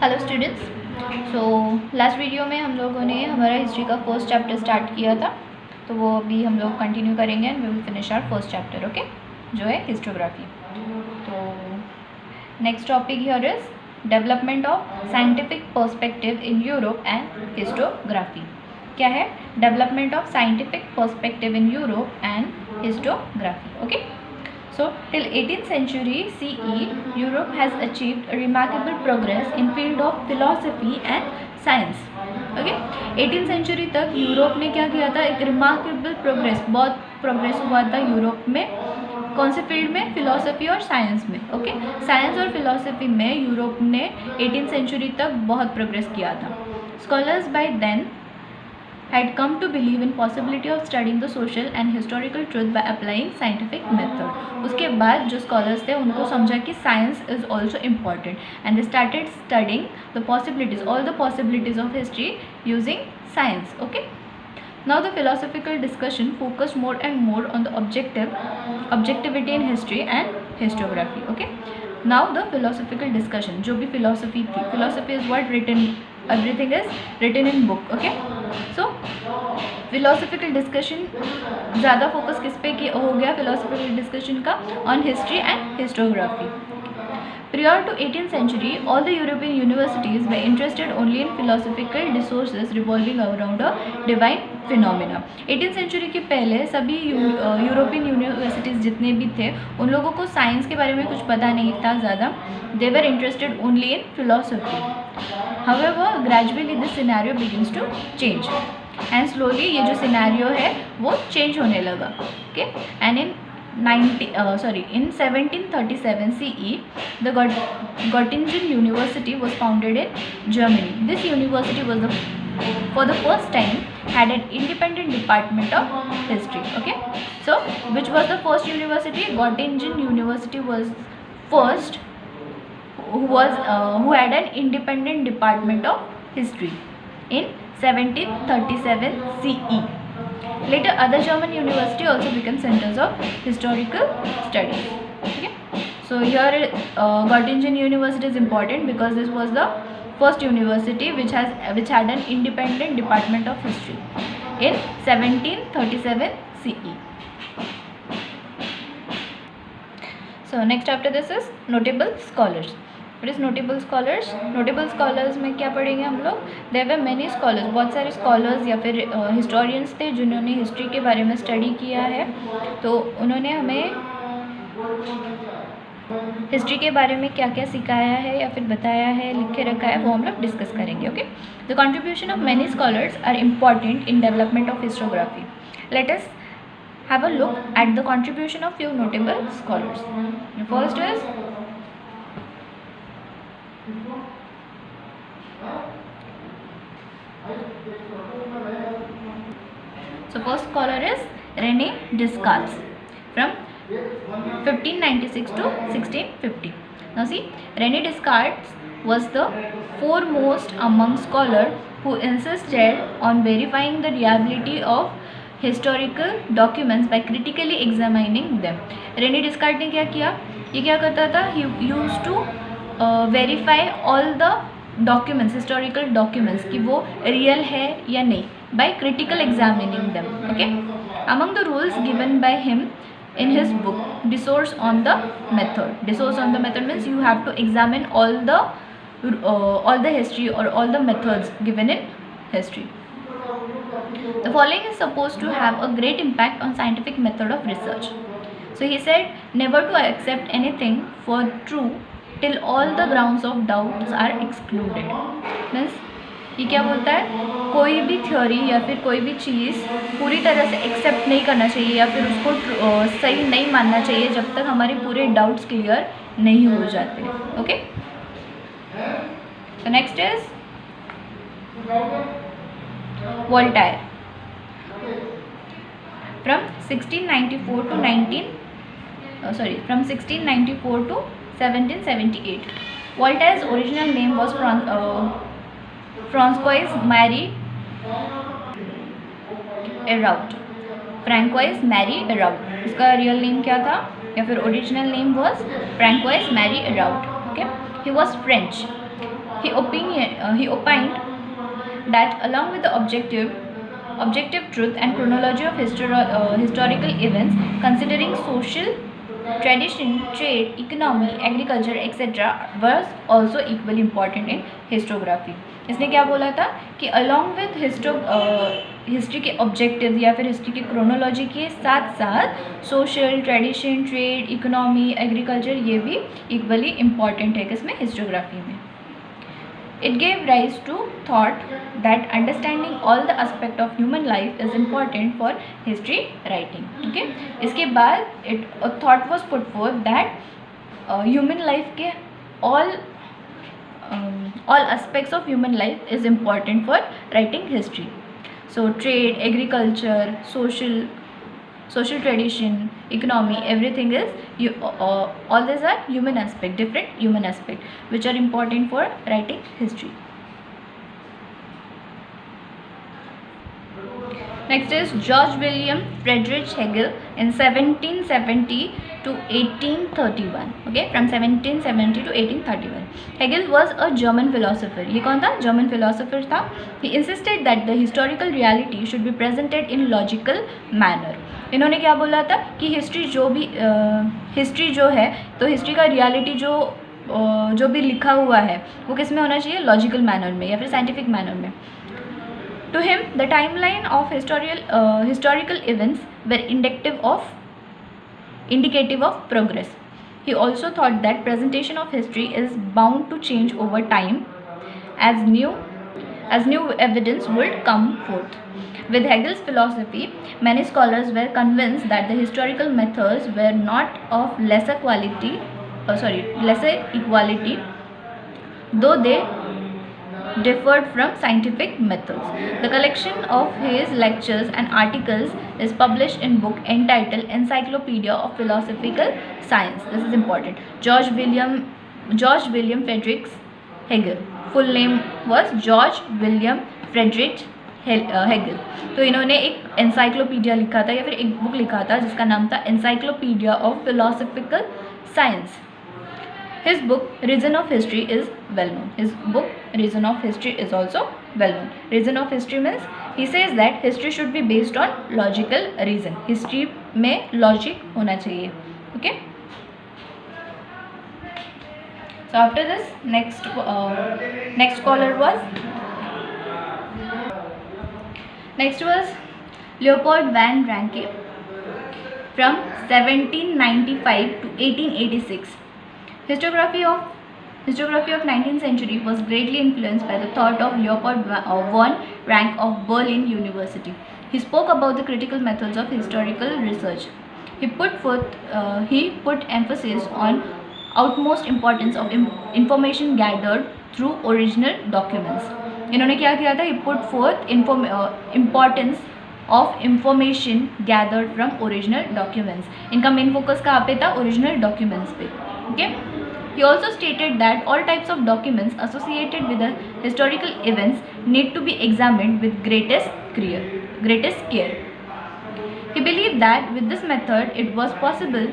Hello students. So last video में हम लोगों ने हमारा हिस्ट्री का फर्स्ट चैप्टर स्टार्ट किया था, तो वो अभी हम लोग कंटिन्यू करेंगे and we will finish our first chapter, okay, जो है हिस्टोग्राफी। तो next topic here is development of scientific perspective in Europe and histography. क्या है? Development of scientific perspective in Europe and histography, okay. So, till 18th century CE, Europe has achieved remarkable progress in field of philosophy and science. Okay, 18th century तक Europe ने क्या किया था? एक remarkable progress, बहुत progress हुआ था Europe में। कौन से फील्ड में? फिलोसफी और साइंस में। ओके, साइंस और फिलोसफी में यूरोप ने 18th सेंचुरी तक बहुत प्रोग्रेस किया था। Scholars by then had come to believe in possibility of studying the social and historical truth by applying scientific method. उसके बाद जो scholars थे उनको समझा कि science is also important and they started studying the possibilities, all the possibilities of history using science. Okay. Now the philosophical discussion focused more and more on the objectivity in history and historiography. Okay. Now the philosophical discussion, जो भी philosophy थी, philosophy is what written, everything is written in book. Okay. So philosophical discussion ज़्यादा focus किस पे हो गया philosophical discussion का? On history and historiography. Prior to 18th century, all the European universities were interested only in philosophical discourses revolving around a divine phenomena. 18th century के पहले सभी European universities जितने भी थे उन लोगों को साइंस के बारे में कुछ पता नहीं था ज़्यादा. They were interested only in philosophy. However, gradually this scenario begins to change, and slowly ये जो scenario है वो change होने लगा. Okay, and in 1737 CE, the Göttingen University was founded in Germany. This university was for the first time had an independent department of history. Okay, so which was the first university? Göttingen University was first who had an independent department of history in 1737 CE. Later, other German university also became centers of historical studies. Okay, so here Göttingen University is important because this was the first university which had an independent department of history in 1737 CE. So next after this is notable scholars. What is notable scholars? Notable scholars में क्या पढ़ेंगे हम लोग? There were many scholars, बहुत सारे scholars या फिर historians थे जिन्होंने history के बारे में study किया है, तो उन्होंने हमें हिस्ट्री के बारे में क्या क्या सिखाया है या फिर बताया है, लिख के रखा है, वो हम लोग डिस्कस करेंगे. Okay, the contribution of many scholars are important in development of histography. Let us have a look at the contribution of few notable scholars. The first is first scholar is René Descartes from 1596 to 1650. Now see, René Descartes was the foremost among scholars who insisted on verifying the reliability of historical documents by critically examining them. Rene Descartes ने क्या किया? ये क्या करता था? He used to verify all the documents, historical documents, कि वो real है या नहीं, by critical examining them. Okay, among the rules given by him in his book Discourse on the Method. Discourse on the Method means you have to examine all the history or all the methods given in history. The following is supposed to have a great impact on scientific method of research. So he said, never to accept anything for true till all the grounds of doubts are excluded. Means ये क्या बोलता है? कोई भी theory या फिर कोई भी चीज़ पूरी तरह से एक्सेप्ट नहीं करना चाहिए या फिर उसको सही नहीं मानना चाहिए जब तक हमारे पूरे डाउट्स क्लियर नहीं हो जाते. ओके, तो next is Voltaire. From 1694 to 1778. Voltaire's original name was Francois Marie Hérault. Francois Marie Hérault. उसका रियल नेम क्या था या फिर original name was Francois Marie Hérault. Okay, he was French. He opined that along with the objective truth and chronology of historical events, considering social tradition, trade, economy, agriculture, etc. was also equally important in historiography. इसने क्या बोला था कि along with history के objective या फिर history की chronology के साथ साथ social, tradition, trade, economy, agriculture ये भी इक्वली इम्पॉर्टेंट है किसमें, हिस्टोग्राफी में. It gave rise to thought that understanding all the aspect of human life is important for history writing. Okay, इसके बाद a thought was put forth that human life के all aspects of human life is important for writing history. So trade, agriculture, social tradition, economy, everything is all these are human aspect, different human aspect which are important for writing history. Next is George William Friedrich Hegel in 1770 to 1831. Okay, from 1770 to 1831. Hegel was a German philosopher. ये कौन था? German philosopher था. He insisted that the historical reality should be presented in logical manner. इन्होंने क्या बोला था कि history जो है तो हिस्ट्री का रियलिटी जो भी लिखा हुआ है वो किस में होना चाहिए, लॉजिकल मैनर में या फिर साइंटिफिक मैनर में. To him, the timeline of historical events were indicative of progress. He also thought that presentation of history is bound to change over time as new evidence would come forth. With Hegel's philosophy, many scholars were convinced that the historical methods were not of lesser equality, though they differed from scientific methods. The collection of his lectures and articles is published in book entitled Encyclopedia of Philosophical Science. This is important. George William Friedrich Hegel. Full name was George William Friedrich Hegel. तो इन्होंने एक encyclopedia लिखा था या फिर एक book लिखा था जिसका नाम था encyclopedia of philosophical science. His book Reason of History is well known. His book Reason of History is also well known. Reason of History means he says that history should be based on logical reason. History में logic होना चाहिए. Okay. So after this, next scholar was Leopold van Ranke from 1795 to 1886. Historiography of 19th century was greatly influenced by the thought of Leopold von Ranke of Berlin University. He spoke about the critical methods of historical research. He put emphasis on utmost importance of information gathered through original documents. इन्होंने क्या किया था? He put forth importance of information gathered from original documents. इनका main focus कहाँ पे था? Original documents पे. Okay. He also stated that all types of documents associated with the historical events need to be examined with greatest care. He believed that with this method it was possible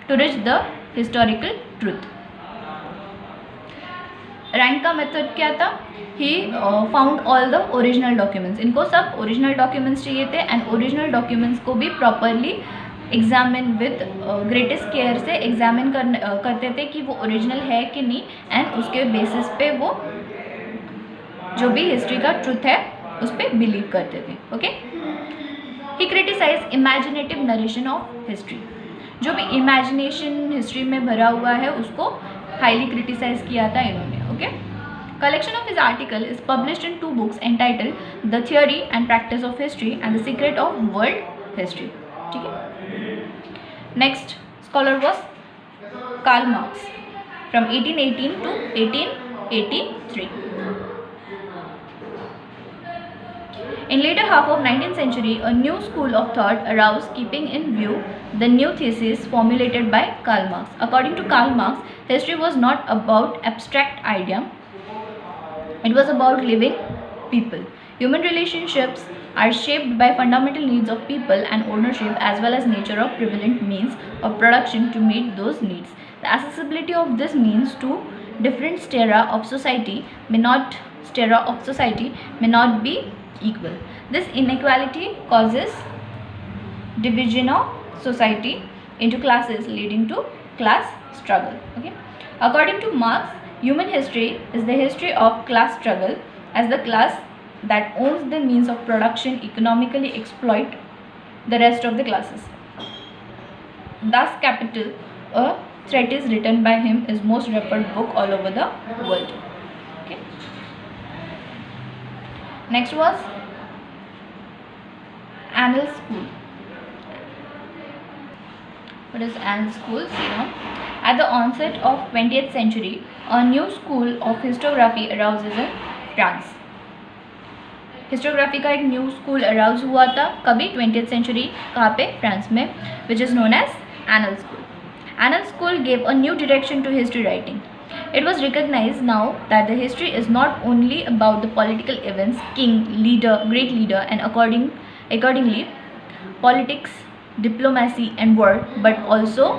to reach the historical truth. Rank का method क्या था? He found all the original documents. इनको सब original documents चाहिए थे and original documents को भी properly examine with greatest care से एग्जामिन करते थे कि वो ओरिजिनल है कि नहीं, एंड उसके बेसिस पे वो जो भी हिस्ट्री का ट्रुथ है उस पर बिलीव करते थे. Okay. He criticise imaginative narration of history. जो भी इमेजिनेशन हिस्ट्री में भरा हुआ है उसको हाईली क्रिटिसाइज किया था इन्होंने. Okay. Collection of his article is published in 2 books entitled The Theory and Practice of History and The Secret of World History. ठीक है. Next scholar was Karl Marx from 1818 to 1883. In later half of 19th century, a new school of thought arose, keeping in view the new thesis formulated by Karl Marx. According to Karl Marx, history was not about abstract idea. It was about living people. Human relationships are shaped by fundamental needs of people and ownership, as well as nature of prevalent means of production to meet those needs. The accessibility of this means to different strata of society may not be equal. This inequality causes division of society into classes, leading to class struggle. Okay, according to Marx, human history is the history of class struggle, as the class that owns the means of production economically exploit the rest of the classes. Thus Capital, a treatise written by him, is most referred book all over the world. Okay, next was Annal School. What is Annal School? See now, at the onset of 20th century, a new school of historiography arises in France. Historiography का एक new school arouse हुआ था कभी 20th century, कहाँ पे? France में, which is known as Annal School. Annal School gave a new direction to history writing. It was recognized now that the history is not only about the political events, king, leader, great leader, and accordingly politics, diplomacy, and war, but also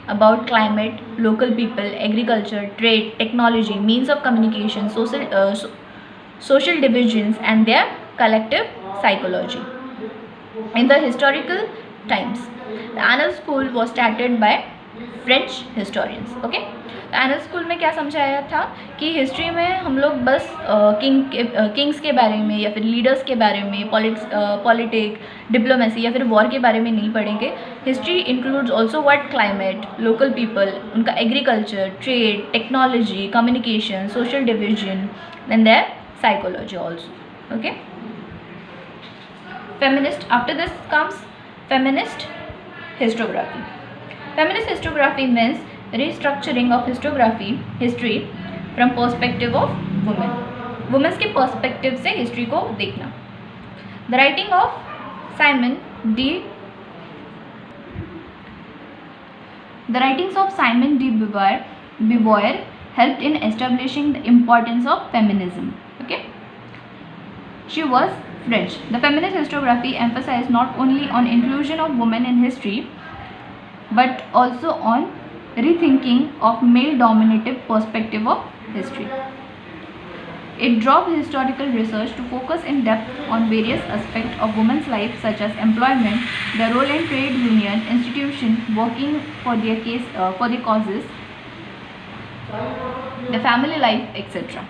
about climate, local people, agriculture, trade, technology, means of communication, social divisions, and their collective psychology. In the historical times, the Annal School was started by French historians. Okay, anal school में क्या समझाया था कि history में हम लोग बस Kings के बारे में या फिर लीडर्स के बारे में, पॉलिटिक, डिप्लोमेसी या फिर वॉर के बारे में नहीं पढ़ेंगे. History includes also what climate, local people, उनका agriculture, trade, technology, communication, social division, and their psychology also. Okay, feminist, after this comes feminist historiography. Feminist historiography means restructuring of history from perspective of women. Women's के perspective से history को देखना. The writing of Simon de Beauvoir helped in establishing the importance of feminism. Okay, she was French. The feminist historiography emphasized not only on inclusion of women in history, but also on rethinking of male-dominated perspective of history. It drove historical research to focus in depth on various aspects of women's life, such as employment, their role in trade union institutions, working for their causes, the family life, etc.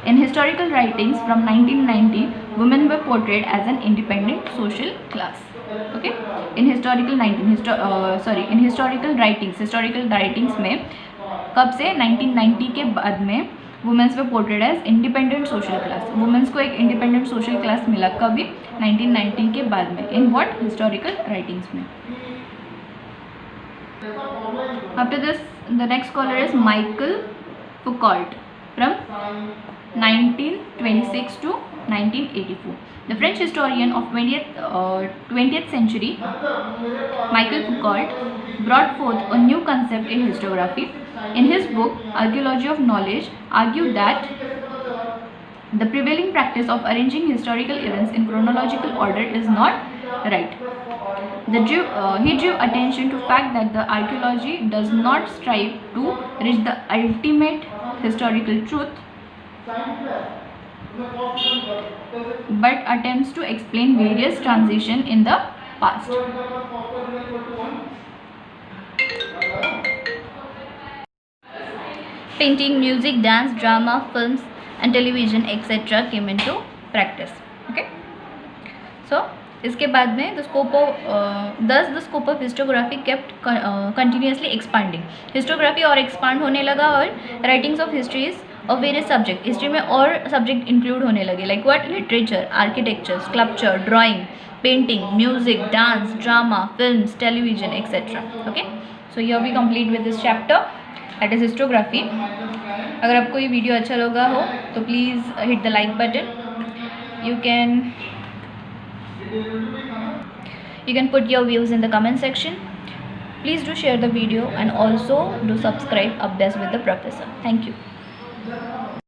In historical writings from 1990, women were portrayed as an independent social class. Okay, in historical writings में कब से? 1990 के बाद में women's were portrayed as independent social class. Women's को एक independent social class मिला कभी? 1990 के बाद में. In what? हिस्टोरिकल राइटिंग्स में. After this the next scholar is Michel Foucault from 1926 to 1984. The French historian of 20th century, Michel Foucault, brought forth a new concept in historiography. In his book Archaeology of Knowledge, argued that the prevailing practice of arranging historical events in chronological order is not right. He drew attention to the fact that the archaeology does not strive to reach the ultimate historical truth, but attempts to explain various transitions in the past. Painting, music, dance, drama, films, and television, etc. came into practice. Okay, so इसके बाद में the scope of historiography kept continuously expanding. Histography और expand होने लगा और writings of histories और various subject, history में और सब्जेक्ट इंक्लूड होने लगे, like what? Literature, architecture, sculpture, drawing, painting, music, dance, drama, films, television, etcetera. Okay, so here we complete with this chapter that is histography. अगर आपको ये video अच्छा लगा हो तो please hit the like button. You can put your views in the comment section. Please do share the video and also do subscribe Abhyas with the Professor. Thank you.